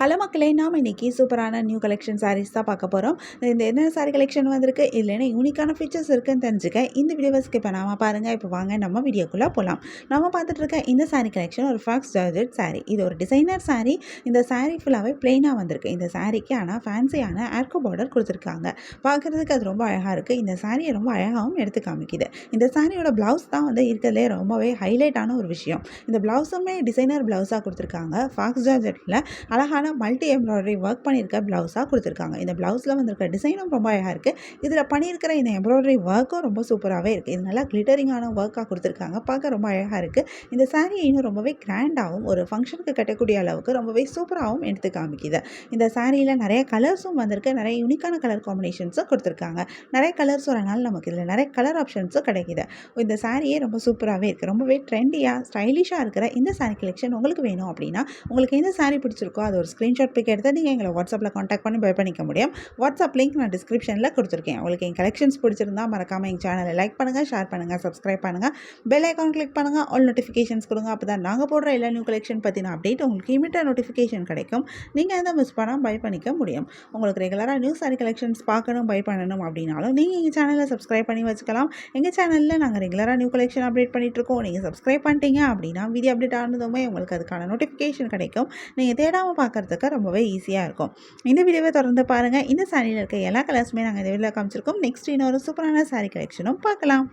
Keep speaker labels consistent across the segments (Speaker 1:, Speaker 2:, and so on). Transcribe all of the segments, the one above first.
Speaker 1: Hello மக்களே, நாம் இன்றைக்கி சூப்பரான நியூ கலெக்ஷன் சாரீஸ் தான் பார்க்க போகிறோம். இந்த என்ன சாரீ கலெக்ஷன் வந்திருக்கு, இல்லைன்னா யூனிக்கான ஃபீச்சர்ஸ் இருக்குன்னு தெரிஞ்சுக்க இந்த வீடியோவை ஸ்கிப் பண்ணாமல் பாருங்கள். இப்போ வாங்க நம்ம வீடியோக்குள்ளே போகலாம். நம்ம பார்த்துட்டு இருக்க இந்த சாரீ கலெக்ஷன் ஒரு ஃபாக்ஸ் ஜார்ஜெட் சாரீ. இது ஒரு டிசைனர் சாரீ. இந்த சாரீ ஃபுல்லாகவே பிளெயினாக வந்திருக்கு. இந்த சாரீக்கு ஆனால் ஃபேன்சியான ஆர்கோ பார்டர் கொடுத்துருக்காங்க. பார்க்குறதுக்கு அது ரொம்ப அழகாக இருக்குது. இந்த சாரியை ரொம்ப அழகாகவும் எடுத்து காமிக்குது. இந்த சாரியோட ப்ளவுஸ் தான் இருக்கிறதுலே ரொம்பவே ஹைலைட்டான ஒரு விஷயம். இந்த ப்ளவுஸுமே டிசைனர் ப்ளவுஸாக கொடுத்துருக்காங்க. ஃபாக்ஸ் ஜார்ஜெட்டில் அழகான மல்டி எம்ப்ராய்டரி ஒர்க் பண்ணியிருக்க ப்ளவுஸாக கொடுத்துருக்காங்க. இந்த ப்ளவுஸில் வந்திருக்க டிசைனும் ரொம்ப அழகாக இருக்குது. இதில் பண்ணியிருக்கிற இந்த எம்ப்ராய்டரி ஒர்க்கும் ரொம்ப சூப்பராகவே இருக்குது. இது நல்லா கிளிட்டரிங்கான ஒர்க்காக கொடுத்துருக்காங்க. பார்க்க ரொம்ப அழகாக இருக்குது. இந்த சாரீ இன்னும் ரொம்பவே கிராண்டாகவும் ஒரு ஃபங்க்ஷனுக்கு கட்டக்கூடிய அளவுக்கு ரொம்பவே சூப்பராகவும் எடுத்து காமிக்குது. இந்த சாரியில் நிறைய கலர்ஸும் வந்திருக்கு. நிறைய யூனிக்கான கலர் காம்பினேஷன்ஸும் கொடுத்துருக்காங்க. நிறைய கலர்ஸ் வரனால நமக்கு இதில் நிறைய கலர் ஆப்ஷன்ஸும் கிடைக்கிது. இந்த சாரியே ரொம்ப சூப்பராகவே இருக்குது. ரொம்பவே ட்ரெண்டியாக ஸ்டைலிஷாக இருக்கிற இந்த சாரீ கலெக்ஷன் உங்களுக்கு வேணும் அப்படின்னா, உங்களுக்கு எந்த சாரீ பிடிச்சிருக்கோ அது ஒரு ஸ்க்ரீன்ஷாட் பிக் எடுத்து நீங்கள் எங்களை வாட்ஸ்அப்பில் காண்டாக்ட் பண்ணி பை பண்ணிக்க முடியும். வாட்ஸ்அப் லிங்க் நான் டிஸ்கிரிப்ஷனில் கொடுத்துருக்கேன். உங்களுக்கு என் கலெக்ஷன்ஸ் பிடிச்சிருந்தா மறக்காமல் எங்கள் சேனலை லைக் பண்ணுங்கள், ஷேர் பண்ணுங்கள், சப்ஸ்கிரைப் பண்ணுங்கள், பெல் ஐக்கான் கிளிக் பண்ணுங்கள், ஆல் நோட்டிஃபிகேஷன்ஸ் கொடுங்க. அப்போ தான் நாங்கள் போடுற எல்லா நியூ கலெக்ஷன் பற்றின அப்டேட் உங்களுக்கு இமீடியட் நோட்டிஃபிகேஷன் கிடைக்கும். நீங்கள் எதை மிஸ் பண்ணால் பை பண்ணிக்க முடியும். உங்களுக்கு ரெகுலராக நியூ சாரீ கலெக்ஷன்ஸ் பார்க்கணும், பை பண்ணணும் அப்படின்னாலும் நீங்கள் எங்கள் சேனலை சப்ஸ்கிரைப் பண்ணி வச்சுக்கலாம். எங்கள் சேனலில் நாங்கள் ரெகுலராக நியூ கலெக்ஷன் அப்டேட் பண்ணிகிட்ருக்கோம். நீங்கள் சப்ஸ்கிரைப் பண்ணிட்டீங்க அப்படின்னா வீடியோ அப்டேட் ஆனதுமே உங்களுக்கு அதுக்கான நோட்டிஃபிகேஷன் கிடைக்கும். நீங்கள் தேடாமல் பார்க்குறதுக்கு ரொம்பவே ஈஸியாக இருக்கும். இந்த வீடியோவை தொடர்ந்து பாருங்கள். இந்த சாரியில் இருக்க எல்லா கலர்ஸுமே நாங்கள் இந்த வீடியோவில் காமிச்சிருக்கோம். நெக்ஸ்ட் இன்னொரு சூப்பரான சாரீ கலெக்ஷனும் பார்க்கலாம்.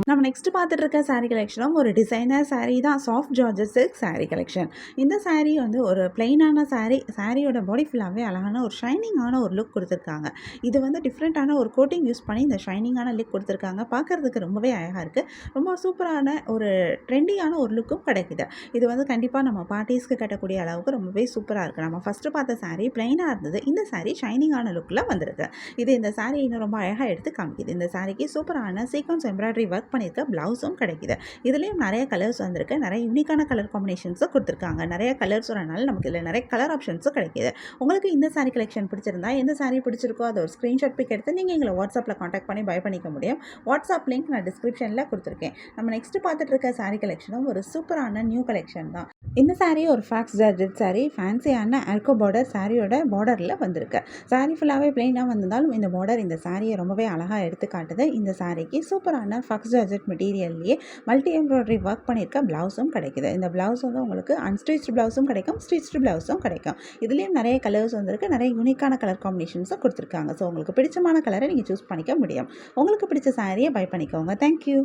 Speaker 1: நம்ம நெக்ஸ்ட் பார்த்துட்டு இருக்க சாரீ கலெக்ஷனும் ஒரு டிசைனர் சாரீ தான். Soft georgette silk sari collection. இந்த சாரீ ஒரு பிளெயினான சாரியோட பாடி ஃபுல்லாகவே அழகான ஒரு ஷைனிங்கான ஒரு லுக் கொடுத்துருக்காங்க. இது டிஃப்ரெண்ட்டான ஒரு கோட்டிங் யூஸ் பண்ணி இந்த ஷைனிங்கான லுக் கொடுத்துருக்காங்க. பார்க்குறதுக்கு ரொம்பவே அழகாக இருக்குது. ரொம்ப சூப்பரான ஒரு ட்ரெண்டியான ஒரு லுக்கும் கிடைக்குது. இது கண்டிப்பாக நம்ம பார்ட்டிஸ்க்கு கட்டக்கூடிய அளவுக்கு ரொம்பவே சூப்பராக இருக்குது. நம்ம ஃபஸ்ட்டு பார்த்த சாரீ பிளெயினாக இருந்தது. இந்த சாரீ ஷைனிங்கான லுக்கில் வந்திருக்கு. இந்த சாரீ இன்னும் ரொம்ப அழகாக எடுத்து காமிக்குது. இந்த சாரீக்கு சூப்பரான சீக்வன்ஸ் எம்ப்ராய்டரி ஒர்க் பண்ணியிருக்க ப்ளவுஸும் கிடைக்குது. இதுலேயும் நிறைய கலர்ஸ் வந்திருக்கு. நிறைய யூனிக்கான கலர் காம்பினேஷன்ஸும் கொடுத்துருக்காங்க. நிறைய கலர்ஸ் வரனால நமக்கு இதில் நிறைய கலர் ஆப்ஷன்ஸும் கிடைக்குது. உங்களுக்கு இந்த சாரீ கலெக்ஷன் பிடிச்சிருந்தா எந்த சாரீ பிடிச்சிருக்கோ அதை ஒரு ஸ்க்ரீன்ஷாட் பிக் எடுத்து நீங்கள் எங்களை வாட்ஸ்அப்பில் காண்டாக்ட் பண்ணி பை பண்ணிக்க முடியும். வாட்ஸ்அப் லிங்க் நான் டிஸ்கிரிப்ஷனில் கொடுத்துருக்கேன். நம்ம நெக்ஸ்ட் பார்த்துட்டு இருக்க சாரீ கலெக்ஷனும் ஒரு சூப்பரான நியூ கலெக்ஷன் தான். இந்த சாரீ ஒரு ஃபாக்ஸ் ஜார்ஜெட் சாரீ. ஃபேன்சியான ஆர்கோ பார்டர் சாரியோட பார்டரில் வந்திருக்கு. சாரீ ஃபுல்லாகவே பிளெயினாக வந்திருந்தாலும் இந்த பார்டர் இந்த சாரியை ரொம்பவே அழகாக எடுத்து காட்டுது. இந்த சாரீக்கு சூப்பரான ஃபாக்ஸ் ஜார்ஜெட் மெட்டீரியல்லையே மல்டி எம்ப்ராய்டரி ஒர்க் பண்ணியிருக்க ப்ளவுஸும் கிடைக்குது. இந்த ப்ளவுஸ் உங்களுக்கு அன்ஸ்டிச்டு ப்ளவுஸும் கிடைக்கும், ஸ்டிச்டு ப்ளவுஸும் கிடைக்கும். இதுலேயும் நிறைய கலர்ஸ் வந்திருக்கு. நிறைய யூனிக்கான கலர் காம்பினேஷன்ஸும் கொடுத்துருக்காங்க. ஸோ உங்களுக்கு பிடிச்சமான கலரை நீங்கள் சூஸ் பண்ணிக்க முடியும். உங்களுக்கு பிடிச்ச சாரியை பை பண்ணிக்கோங்க. தேங்க்யூ.